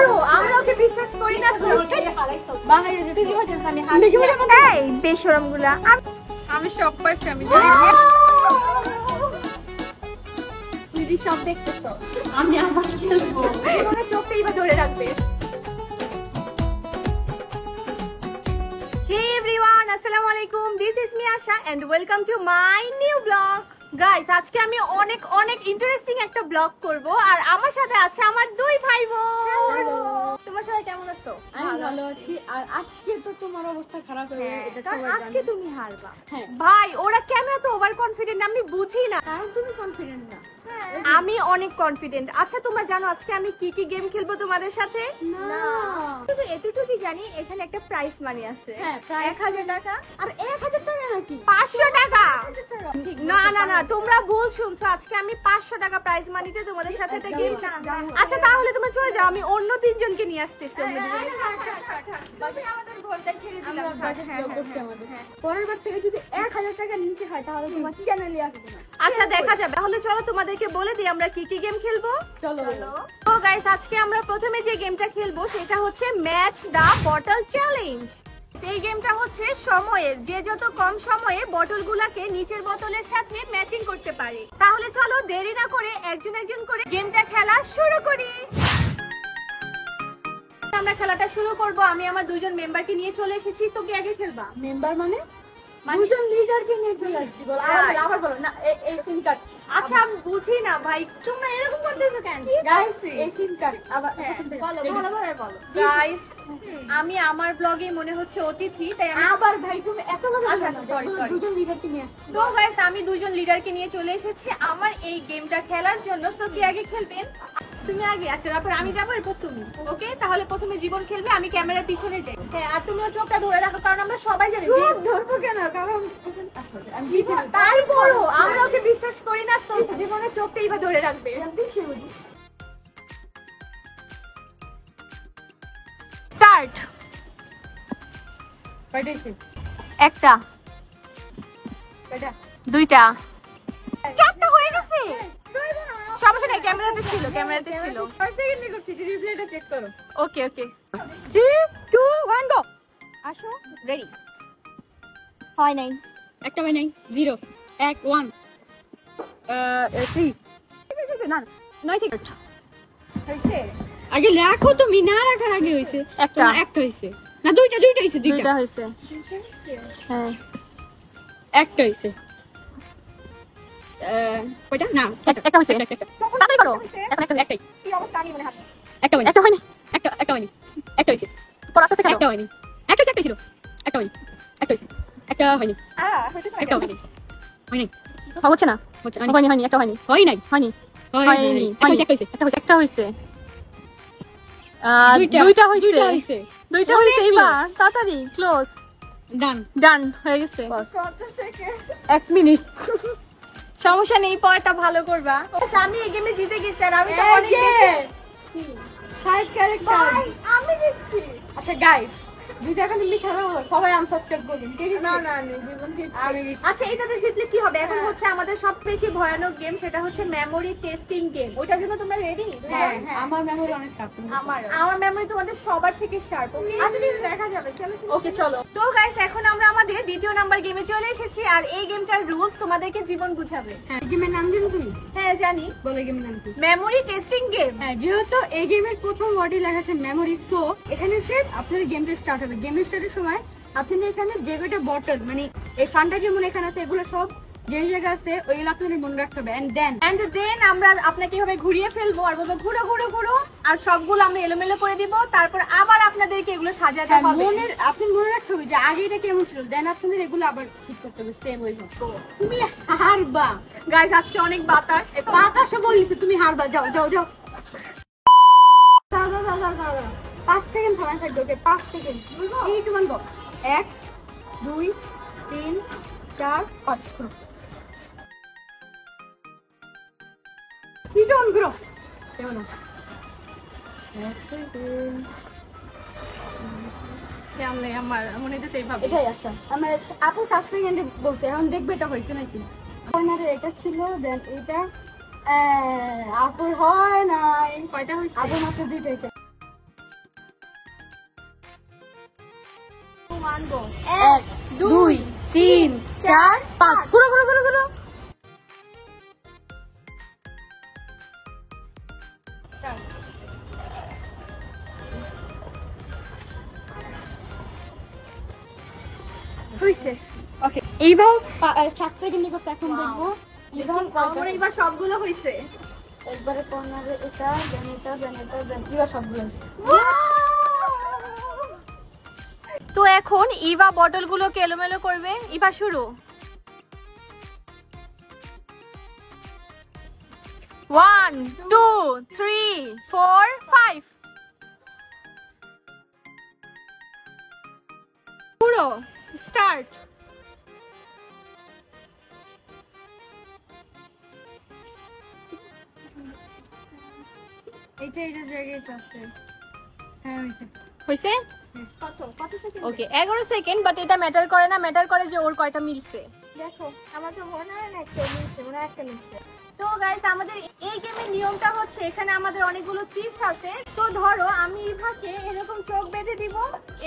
তারপরও আমরা ওকে বিশ্বাস করি না। বাহিরে যে তুই হইছিস আমি এই বেশরমগুলা আমি সব পাইছি আমি দিদি সব দেখতেছো। আমি আবার খেলবো মনে চোখটা এবার ধরে রাখবে। Hey everyone, assalamu alaikum. This is me Asha and welcome to my new vlog. Guys, আজকে আমি অনেক ইন্টারেস্টিং একটা ব্লগ করব আর আমার সাথে আছে আমার দুই ভাই বোন। তোমার সবাই কেমন আছো? আমি ভালো আছি। আর আজকে তো তোমার অবস্থা খারাপ হয়ে গেছে, এটা সবাই জানে। আজকে তুমি হারবা। হ্যাঁ। ভাই ওরা কেন এত ওভার কনফিডেন্ট আমি বুঝি না। কারণ তুমি কনফিডেন্ট না। আমি অনেক কনফিডেন্ট। আচ্ছা তোমরা জানো আজকে আমি কি কি গেম খেলবো তোমাদের সাথে? না শুধু এতটুকুই জানি এখানে একটা প্রাইস মানি আছে। হ্যাঁ, prize 1000 টাকা আর 1000 টাকা নাকি 500 টাকা। 1000 টাকা না না না তোমরা ভুল শুনছো। আজকে আমি 500 টাকা প্রাইজ মানিতে তোমাদের সাথে একটা গেম। আচ্ছা তাহলে তোমরা চলে যাও, আমি অন্য তিনজনকে নিয়ে আসতেছি। আমরা বাজেট ব্লক করছি আমাদের। পরের বার থেকে যদি 1000 টাকা নিচে হয় তাহলে তোমার কেন লিয়া হবে না। আচ্ছা দেখা যাবে। তাহলে চলো তোমাদেরকে বলে দিই আমরা কি কি গেম খেলবো। চলো তো গাইস আজকে আমরা প্রথমে যে গেমটা খেলবো সেটা হচ্ছে ম্যাচ দা বটল চ্যালেঞ্জ। এই গেমটা হচ্ছে সময়ের, যে যত কম সময়ে বটলগুলোকে নিচের বোতলের সাথে ম্যাচিং করতে পারে। তাহলে চলো দেরি না করে একজন একজন করে গেমটা খেলা শুরু করি। আমরা খেলাটা শুরু করব। আমি আমার দুইজন মেম্বারকে নিয়ে চলে এসেছি। তো কি আগে খেলবা? মেম্বার মানে দুজন লিডারকে নিয়ে চলে আসছি। বল আবার বলো না এই সিম কার্ড। আচ্ছা আমি বুঝি না ভাই, তোমরা এরকম করতেছো কেন? গাইস এই সিম কার্ড আবার বলো ভালোভাবে বলো। গাইস আমি আমার ব্লগে মনে হচ্ছে অতিথি, তাই আমি আবার ভাই তুমি এত ভালো আচ্ছা, না। sorry, sorry. দুজন লিডারকে নিয়ে আসছি। তো গাইস আমি দুজন লিডারকে নিয়ে চলে এসেছি আমার এই গেমটা খেলার জন্য। সো কি আগে খেলবেন? তুমি আগে। আচ্ছা তারপর আমি যাবো, এরপর তুমি। ওকে তাহলে প্রথমে জীবন খেলবে, আমি ক্যামেরার পিছনে যাই। হ্যাঁ আর তুমি ওর চোখটা ধরে রাখো কারণ আমরা সবাই জানি যে চোখ ধরবো কেন? কারণ আমি পিছিয়ে তারপরও আমরা ওকে বিশ্বাস করি না। সো জীবনের চোখটা এবার ধরে রাখবে। পিছিয়ে বলি। স্টার্ট। কয়টা এসে? একটা, কয়টা? দুইটা, চারটা হয়ে গেছে। সমস্যা নেই, ক্যামেরাতে ছিল, ক্যামেরাতে ছিল। 5 সেকেন্ড করছি, রিপ্লেটা চেক করো। ওকে ওকে 3 2 1 গো। আসো। রেডি? হয় নাই। একটা হয় নাই। 0 1 1 3 না 9 থেকে হইছে? আগে রাখো তুমি, না রাখার আগে হইছে একটা। একটা হইছে না দুইটা হইছে দুইটা হইছে। হ্যাঁ একটা হইছে কয়টা না একটা হইছে। একটা তাড়াতাড়ি করো। এখন একটা হইছে। একটাই কি অবস্থা আমি মনে হাত। একটা হয়নি একটা হয়নি। একটা হয়নি একটা হইছে করো আস্তে আস্তে একটা খেলো। হয়নি একটা ছিল একটা হয়নি একটা হইছে একটা হয়নি হইতেছে একটা হয়নি হয়নি হচ্ছে না। হচ্ছে হয়নি হয়নি একটা হয়নি। হয় নাই হয়নি হয়নি একটা হইছে একটা হইছে। একটা হইছে। দুইটা দুইটা হইছে। হইছে দুইটা হইছে। এবার তাড়াতাড়ি ক্লোজ। ডান ডান হয়ে গেছে। 1 মিনিট সমস্যা নেই, পরটা ভালো করবা। আমি এই গেমে জিতে গেছি আর আমি তো অনেক বেশি সাইড ক্যারেক্টার আমি জিতছি। আচ্ছা গাইস দুইটা এখন এমনি খেলা হলো, সবাই আনসাবস্ক্রাইব করবেন। কে জিতছে? না না না জীবন জিতছে। আমি জিতছি। আচ্ছা এটাতে জিতলে কি হবে? এখন হচ্ছে আমাদের সবচেয়ে বেশি ভয়ানক গেম, সেটা হচ্ছে মেমোরি টেস্টিং গেম। ওইটার জন্য তোমরা রেডি? হ্যাঁ আমার মেমোরি অনেক শার্প। আমার মেমোরি তোমাদের সবার থেকে শার্প। ওকে আচ্ছা দেখা যাবে। চলো ওকে চলো। তো গাইস এখন আমরা আমাদের দ্বিতীয় নাম্বার গেমে চলে এসেছি আর এই গেমটার রুলস তোমাদেরকে জীবন বুঝাবে। হ্যাঁ গেমের নাম জানো তুমি? হ্যাঁ জানি। বলো গেমের নাম কি? Memory testing game. হ্যাঁ যেহেতু এই গেমের প্রথম ওয়ার্ডে লেখা আছে মেমোরি, সো এখানে সে আপনার গেমটা স্টার্ট হবে। গেমের স্টার্টের সময় আপনি এখানে যে কয়টা বটল মানে এই ফান্ডা যেমন এখানে আছে এগুলো সব যে জায়গা আছে ওইগুলো আপনাদের মনে রাখতে হবে। এন্ড দেন আমরা আপনাকে এভাবে ঘুরিয়ে ফেলবো আর বলবো ঘুরো ঘুরো ঘুরো, আর সবগুলো আমরা এলোমেলো করে দিব। তারপর আবার আপনাদেরকে এগুলো সাজাতে হবে। আপনি মনে রাখতে হবে যে আগে এটা কেমন ছিল, দেন আপনাদের এগুলো আবার ঠিক করতে হবে সেম ওইভাবে। তুমি হারবা গাইস আজকে অনেক বাতাস। বাতাসও বলিস তুমি হারবা। যাও যাও যাও 5 সেকেন্ড সময় থাকবে। ওকে 5 সেকেন্ড। 3 2 1 গো। 1 2 3 4 5 করো। কি ডন গ্রো কেমন? কেমন আমার মনে হচ্ছে এইভাবে। এটাই আচ্ছা আমার আপু 7 সেকেন্ডে বলছে, এখন দেখবে এটা হয়েছে নাকি। কর্নারে এটা ছিল, দেন এটা আপুর হয় নাই। কয়টা হইছে? আপুর মাত্র 2টা হয়েছে। One go. 1 2 3 4 5 ঘুরো ঘুরো ঘুরো ঘুরো। হইছে। ওকে এইবার 7 সেকেন্ড করছে, এখন দেখবো আমার এবার সবগুলো হইছে। একবারে কর্নারে এটা দেন এটা দেন এটা দেন, এবার সবগুলো হয়েছে। তো এখন ইভা বটলগুলোকে এলোমেলো করবে। ইভা শুরু। 1 2 3 4 5 পুরো স্টার্ট। এটা জায়গায় আছে। হ্যাঁ হয়েছে। হইছে? কত সেকেন্ড? ওকে 11 সেকেন্ড, বাট এটা ম্যাটার করে না, ম্যাটার করে যে ওর কয়টা মিলছে। দেখো আমার তো মনে হয় না একটা মিলছে, মনে হয় একটা মিলছে। তো গাইস, আমাদের এই গেমের নিয়মটা হচ্ছে এখানে আমাদের অনেকগুলো চিপস আছে। তো ধরো আমি ইভাকে এরকম চোখ বেঁধে দিব,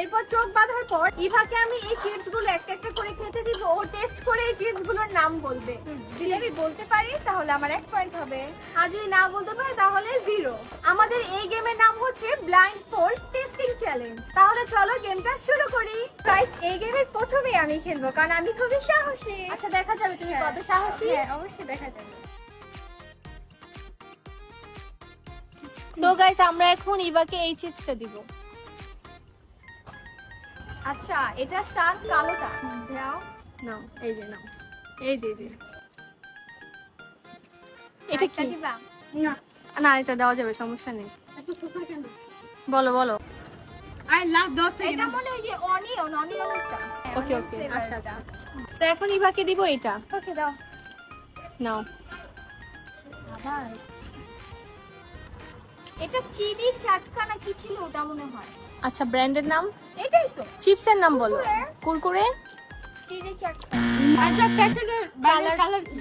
এরপর চোখ বাঁধার পর ইভাকে আমি এই চিপস গুলো একটা একটা করে খেতে দিব। ও টেস্ট করে এই চিপস গুলোর নাম বলবে। যদি আমি বলতে পারি তাহলে আমার 1 পয়েন্ট হবে, আর যদি না বলতে পারি তাহলে 0। আমাদের এই গেমের নাম হচ্ছে ব্লাইন্ড ফোল্ড টেস্টিং চ্যালেঞ্জ। তাহলে চলো গেমটা শুরু করি। গাইস এই গেমের প্রথমেই আমি খেলবো, কারণ আমি খুবই সাহসী। আচ্ছা, দেখা যাবে তুমি কত সাহসী। হ্যাঁ অবশ্যই দেখা যাবে। তো গাইস, আমরা এখন ইভাকে এই চিপসটা দিব। আচ্ছা এটা সান কালোটা দাও। নাও, এই যে নাও, এই যে এটা কি? দিবা না না, এটা দেওয়া যাবে, সমস্যা নেই। এত ছোট কেন? বলো বলো। I love that. এটা মনে হয় যে অনিয়নটা। ওকে ওকে, আচ্ছা আচ্ছা। তো এখন ইভাকে দিব এটা। ওকে দাও। নাও। আবার এটা চিলি চাটকা না কি ছিল ওটা মনে হয়। আচ্ছা, ব্র্যান্ডের নাম? এটাই তো চিপসের নাম বলো। কুরকুরে। চিলি চাটকা। আচ্ছা প্যাকেটের কালার কি?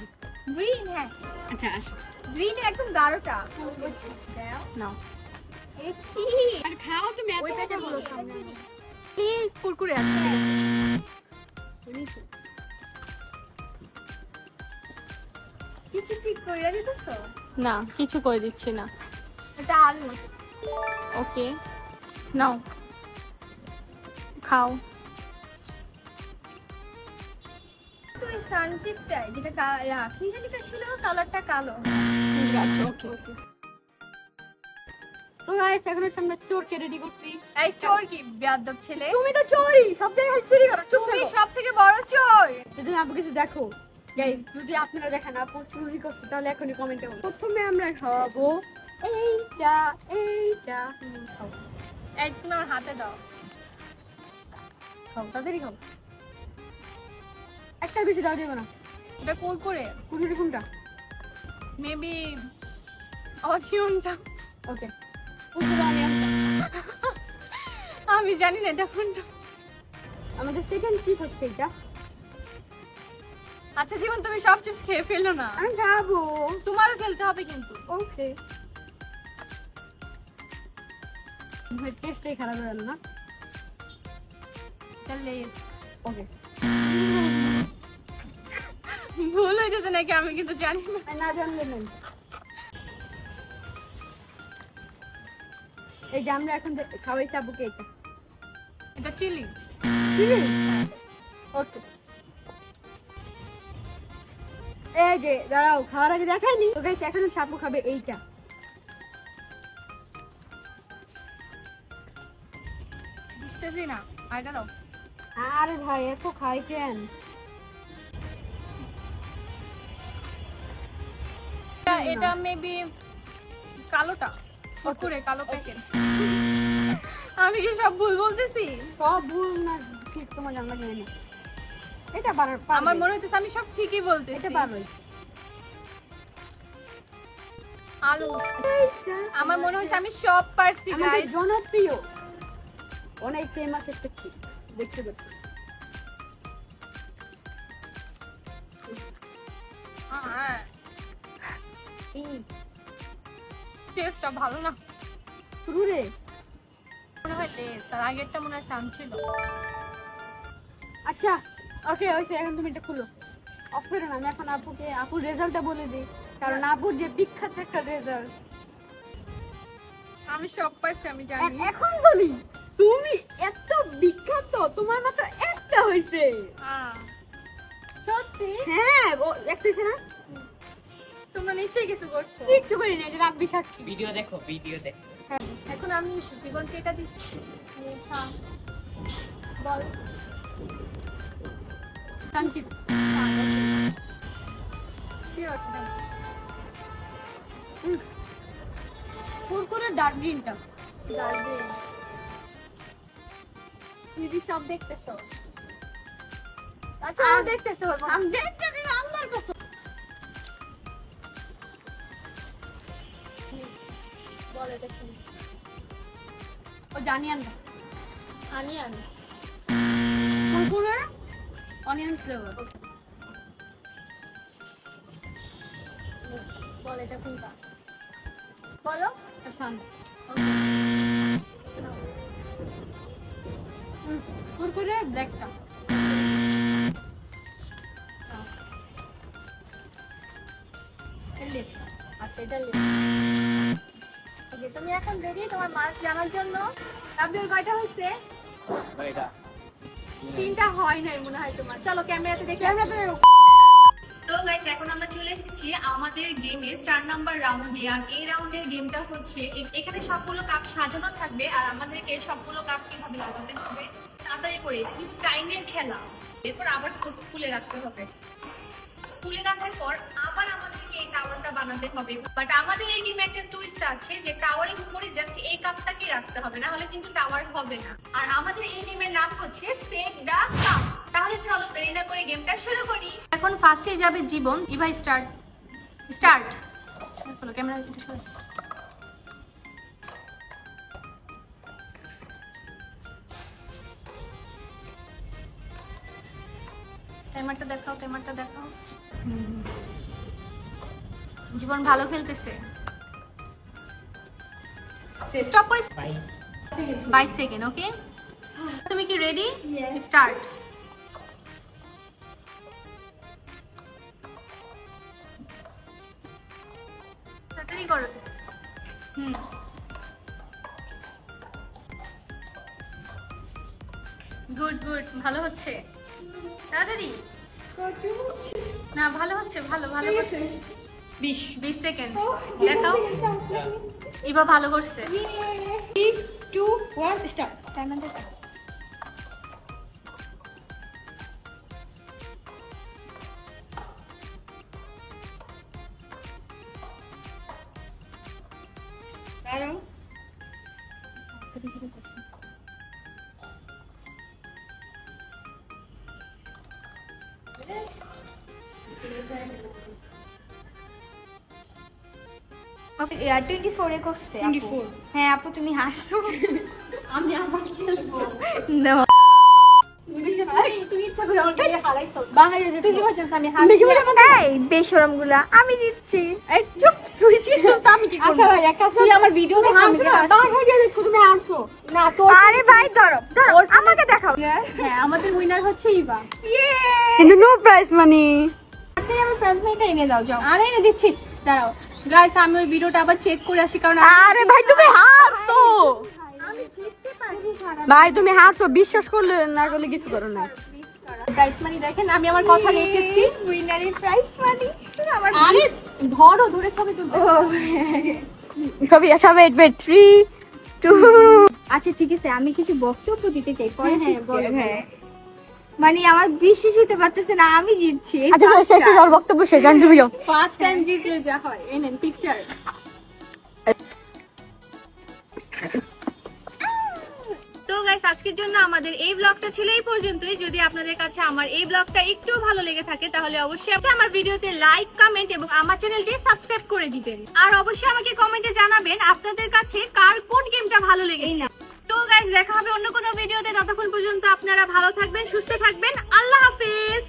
গ্রিন। হ্যাঁ আচ্ছা আসো, গ্রিন একদম গাঢ়টা। দাও। নাও। এ কি? আর খাও তুমি, এত ওই কথা প্যাকেটগুলো বলো সামনে। কি কুরকুরে আছে? কিছু ঠিক কইরা দিতেছো? না, কিছু করে দিচ্ছি না। এটা আলু। ওকে, নাও খাও। তো এই সানচিপটাই যেটা কি জানি তা ছিল, কালারটা কালো। আচ্ছা ওকে ওকে। তো গাইস এখন আমরা চোরকে রেডি করছি। এই চোর কি বেয়াদব ছেলে? তুমি তো চোরই, সব জায়গায় চুরি করো। তুমি সবথেকে বড় চোর। যদি আপু কিছু দেখো গাইস, যদি আপনারা দেখেন আপু চুরি করছে তাহলে এখনই কমেন্টে বলুন। প্রথমে আমরা খাবো এইটা। খাও এই তুমি আমার হাতে দাও। খাও তাড়াতাড়ি খাও। একটা বেশি দাও, দেবো না। এটা কুরকুরে, কুড়ি কোনটা? মেবি অনিয়নটা। ওকে কুড়ি অনিয়নটা। আমি জানি না এটা কোনটা। আমাদের সেকেন্ড চিপ হচ্ছে এটা। আচ্ছা জীবন, তুমি সব চিপস খেয়ে ফেলো না। আমি খাবো। তোমারও খেলতে হবে কিন্তু। ওকে টেস্টই খারাপ হলো না। তাহলে ওকে ভুল হয়ে যেতে নাকি, আমি কিন্তু জানি না। না জানলে নেন। এই যে আমরা এখন খাওয়াইছি আবুকে এটা। এটা চিলি। ওকে এই যে দাঁড়াও, খাওয়ার আগে দেখাইনি তো গাইস, এখন সাপু খাবে এইটা। বুঝতেছি না, আইটা দাও। আরে ভাই এত খাই কেন? এটা মেবি কালোটা, কুরকুরে কালো প্যাকেট। আমি কি সব ভুল বলতেছি? সব ভুল না ঠিক, তোমার জানলা জানি না। এটা বারো, আমার মনে হচ্ছে আমি সব ঠিকই বলতেছি। এটা বারোই। আলু। আমার মনে হচ্ছে আমি সব পারছি আমাদের গাইস। জনপ্রিয় অনেক ফেমাস একটা চিপ দেখতে পাচ্ছি। হ্যাঁ, টেস্টটা ভালো না। শুরু রে। মনে হয় লেস, আর আগেরটা মনে হয় সান ছিল। আচ্ছা ওকে হয়েছে, এখন তুমি এটা খুলো। অফ করো না, আমি এখন আপুর রেজাল্টটা বলে দিই, কারণ আপুর যে বিখ্যাত একটা রেজাল্ট। আমি সব পাইছি, আমি জানি। এখন বলি, তুমি এত বিখ্যাত, তোমার মাত্র একটা হয়েছে। সত্যি? হ্যাঁ, ও একটা হয়েছে না? তোমরা নিশ্চয়ই কিছু করছো। কিচ্ছু করি না, এটা রাখবি সাক্ষী। ভিডিও দেখো, ভিডিও দেখো। এখন আমি জীবনকে এটা দিচ্ছি। হ্যাঁ, বল। সানচিত। শিওর। কুরকুরে ডার্ক গ্রিনটা। যাবে। দিদি সব দেখতেছো? আচ্ছা, আমি দেখতেছো। আমি দেখতেছি না, আল্লাহর কসম। বল এটা কি? ও জানি আনবা। আনি আনি। Kurkure onion flavour. বল এটা কোনটা? বলো। সান। কুরকুরে ব্ল্যাকটা। এলিস। আচ্ছা, এটা লিখ। ওকে, তুমি এখন রেডি তোমার মার্ক জানার জন্য? আপনার কয়টা হয়েছে? এটা 3টা হয় নাই মনে হয় তোমার। চলো ক্যামেরাতে দেখে আসি। তো গাইস, এখন আমরা চলে এসেছি আমাদের গেমের 4 নাম্বার রাউন্ডে। আর এই রাউন্ডের গেমটা হচ্ছে এখানে সবগুলো কাপ সাজানো থাকবে, আর আমাদেরকে সবগুলো কাপ কিভাবে লাগাতে হবে তাড়াতাড়ি করে। এটা কিন্তু টাইমের খেলা। এরপর আবার খুলে রাখতে হবে। খুলে রাখার পর আবার আমাদেরকে এই টাওয়ারটা বানাতে হবে। বাট আমাদের এই গেমে একটা টুইস্ট আছে যে টাওয়ারের উপরে জাস্ট এই কাপটাকে রাখতে হবে, না হলে কিন্তু টাওয়ার হবে না। আর আমাদের এই গেমের নাম হচ্ছে সেট দ্য কাপ। তাহলে চলো দেরি না করে গেমটা শুরু করি। এখন ফার্স্টে যাবে জীবন। ইভা স্টার্ট। স্টার্ট। চলো ক্যামেরা একটু সরো। টাইমারটা দেখাও, টাইমারটা দেখাও। জীবন ভালো খেলতেছে। স্টপ করে। 22 সেকেন্ড। ওকে, তুমি কি রেডি? স্টার্ট। তাড়াতাড়ি করো। গুড গুড, ভালো হচ্ছে। তাড়াতাড়ি না, ভালো হচ্ছে, ভালো ভালো হচ্ছে। 20 সেকেন্ড দেখাও। এবার ভালো করছে। 3 2 1 স্টার্ট। টাইমার দেখো। দাঁড়াও। ইয়ার 24 এ করছে আপু। 24 হ্যাঁ আপু তুমি হাসছো। আমি আবার খেলবো। No. তুই ইচ্ছা করে আমাকে হারাইছো। বাহিরে যেতে তুই কি ভাবছিস আমি হারছি? এই বেশরমগুলা আমি দিচ্ছি। এই চুপ, তুই জিতছিস তো আমি কি করব? আচ্ছা ভাই, এক কাজ তুই আমার ভিডিও দেখে আমি বাহিরে দেখো তুমি হারছো। না তোর আরে ভাই ধরো ধরো আমাকে দেখাও। হ্যাঁ, আমাদের উইনার হচ্ছে ইভা। কিন্তু নো প্রাইস মানি। তাড়াতাড়ি আমার প্রাইস মানিটা এনে দাও যাও। আরে এনে দিচ্ছি, দাঁড়াও। গাইস, আমি ওই ভিডিওটা আবার চেক করে আসি, কারণ আরে ভাই তুমি হারছো। আমি জিততে পারি। ভাই তুমি হারছো, বিশ্বাস করলে না করলে কিছু করো না। প্রাইস মানি দেখেন, আমি আমার কথা লিখেছি। উইনারের প্রাইস মানি আমার। আরে ধরো, ধরে ছবি তুলবো। কবি আচ্ছা ওয়েট ওয়েট 3 2 আচ্ছা ঠিক আছে, আমি কিছু বক্তব্য দিতে চাই। পরে হ্যাঁ বলো। হ্যাঁ মানে আমার বিশ্বাস হতে পারতেছে না আমি জিতছি। আচ্ছা শেষ আর বক্তব্য শেষ, জান তুমি যাও। ফার্স্ট টাইম জিতলে যা হয়। এই নেন পিকচার। তো গাইস, আজকের জন্য আমাদের এই ব্লগটা ছিল এই পর্যন্তই। যদি আপনাদের কাছে আমার এই ব্লগটা একটু ভালো লেগে থাকে তাহলে অবশ্যই আপনি আমার ভিডিওতে লাইক, কমেন্ট এবং আমার চ্যানেলটি সাবস্ক্রাইব করে দিবেন। আর অবশ্যই আমাকে কমেন্টে জানাবেন আপনাদের কাছে কার কোন গেমটা ভালো লেগেছে। তো গাইস, দেখা হবে অন্য কোনো ভিডিওতে। ততক্ষণ পর্যন্ত আপনারা ভালো থাকবেন, সুস্থ থাকবেন। আল্লাহ হাফেজ।